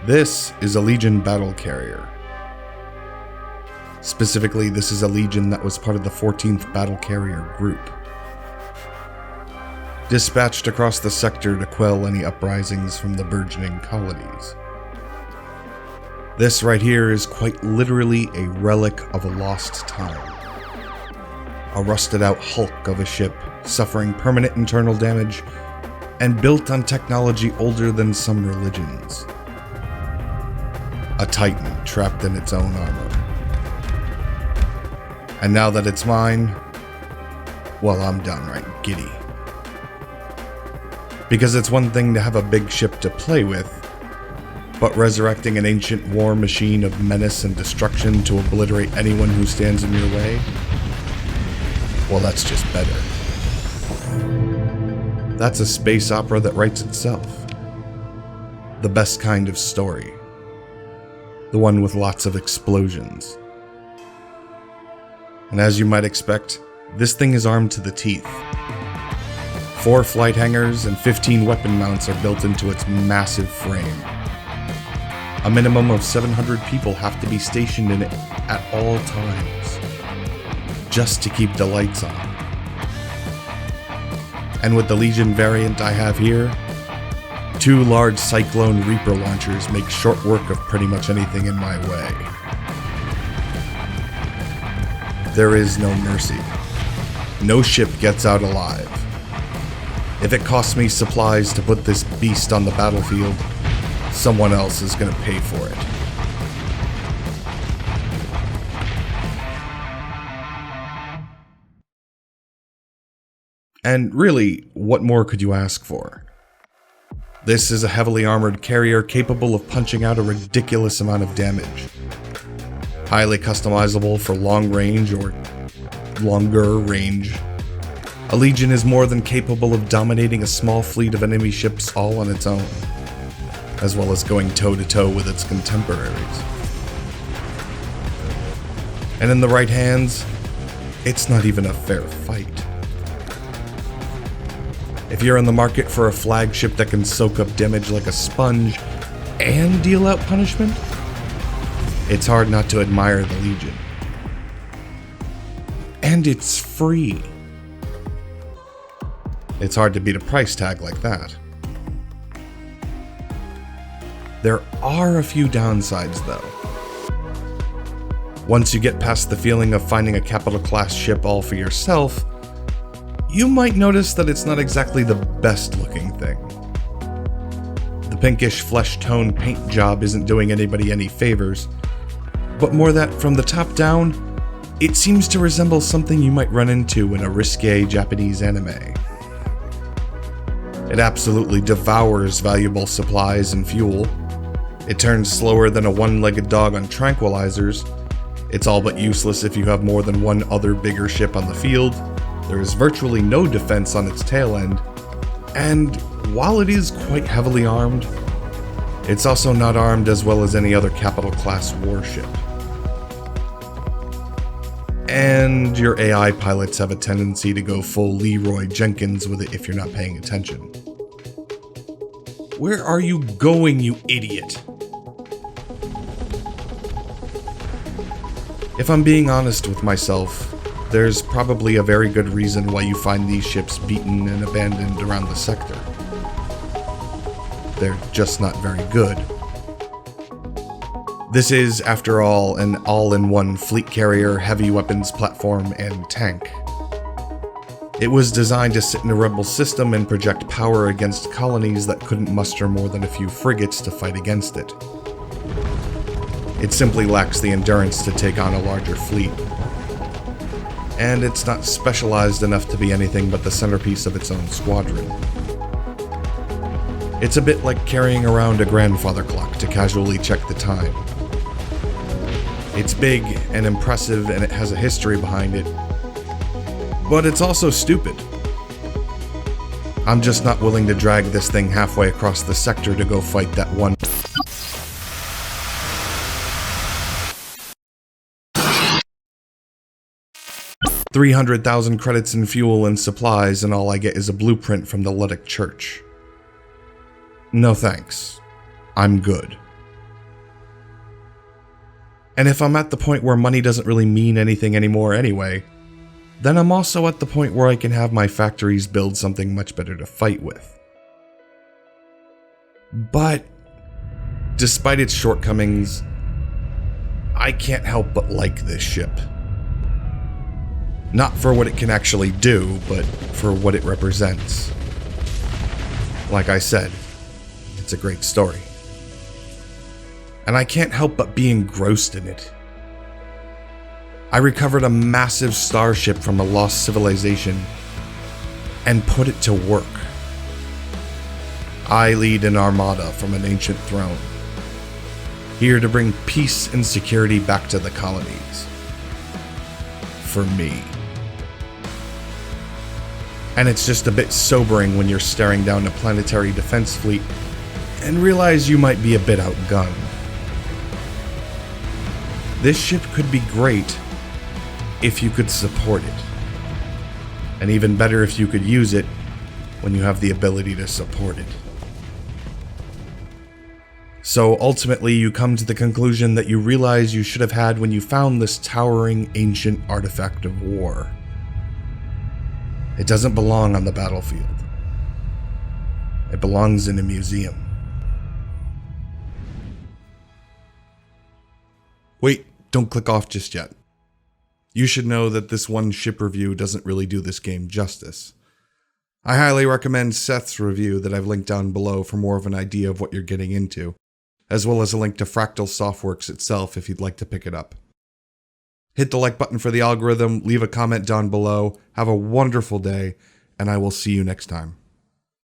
This is a Legion Battlecarrier. Specifically, this is a Legion that was part of the 14th Battlecarrier group, dispatched across the sector to quell any uprisings from the burgeoning colonies. This right here is quite literally a relic of a lost time. A rusted out hulk of a ship, suffering permanent internal damage, and built on technology older than some religions. A Titan trapped in its own armor. And now that it's mine, well, I'm downright giddy. Because it's one thing to have a big ship to play with, but resurrecting an ancient war machine of menace and destruction to obliterate anyone who stands in your way, well, that's just better. That's a space opera that writes itself. The best kind of story. The one with lots of explosions. And as you might expect, this thing is armed to the teeth. 4 flight hangars and 15 weapon mounts are built into its massive frame. A minimum of 700 people have to be stationed in it at all times, just to keep the lights on. And with the Legion variant I have here, 2 large Cyclone Reaper launchers make short work of pretty much anything in my way. There is no mercy. No ship gets out alive. If it costs me supplies to put this beast on the battlefield, someone else is going to pay for it. And really, what more could you ask for? This is a heavily armored carrier capable of punching out a ridiculous amount of damage. Highly customizable for long range or longer range. A Legion is more than capable of dominating a small fleet of enemy ships all on its own, as well as going toe-to-toe with its contemporaries. And in the right hands, it's not even a fair fight. If you're in the market for a flagship that can soak up damage like a sponge and deal out punishment, it's hard not to admire the Legion. And it's free. It's hard to beat a price tag like that. There are a few downsides, though. Once you get past the feeling of finding a capital class ship all for yourself, you might notice that it's not exactly the best looking thing. The pinkish flesh tone paint job isn't doing anybody any favors, but more that from the top down, it seems to resemble something you might run into in a risque Japanese anime. It absolutely devours valuable supplies and fuel. It turns slower than a one-legged dog on tranquilizers. It's all but useless if you have more than one other bigger ship on the field. There is virtually no defense on its tail end. And while it is quite heavily armed, it's also not armed as well as any other capital class warship. And your AI pilots have a tendency to go full Leroy Jenkins with it if you're not paying attention. Where are you going, you idiot? If I'm being honest with myself, there's probably a very good reason why you find these ships beaten and abandoned around the sector. They're just not very good. This is, after all, an all-in-one fleet carrier, heavy weapons platform, and tank. It was designed to sit in a rebel system and project power against colonies that couldn't muster more than a few frigates to fight against it. It simply lacks the endurance to take on a larger fleet. And it's not specialized enough to be anything but the centerpiece of its own squadron. It's a bit like carrying around a grandfather clock to casually check the time. It's big and impressive and it has a history behind it, but it's also stupid. I'm just not willing to drag this thing halfway across the sector to go fight that one. $300,000 credits in fuel and supplies, and all I get is a blueprint from the Ludic Church. No thanks. I'm good. And if I'm at the point where money doesn't really mean anything anymore anyway, then I'm also at the point where I can have my factories build something much better to fight with. But despite its shortcomings, I can't help but like this ship. Not for what it can actually do, but for what it represents. Like I said, it's a great story. And I can't help but be engrossed in it. I recovered a massive starship from a lost civilization and put it to work. I lead an armada from an ancient throne, here to bring peace and security back to the colonies. For me. And it's just a bit sobering when you're staring down a planetary defense fleet and realize you might be a bit outgunned. This ship could be great if you could support it. And even better if you could use it when you have the ability to support it. So ultimately you come to the conclusion that you realize you should have had when you found this towering ancient artifact of war. It doesn't belong on the battlefield. It belongs in a museum. Wait, don't click off just yet. You should know that this one ship review doesn't really do this game justice. I highly recommend Seth's review that I've linked down below for more of an idea of what you're getting into, as well as a link to Fractal Softworks itself if you'd like to pick it up. Hit the like button for the algorithm, leave a comment down below, have a wonderful day, and I will see you next time.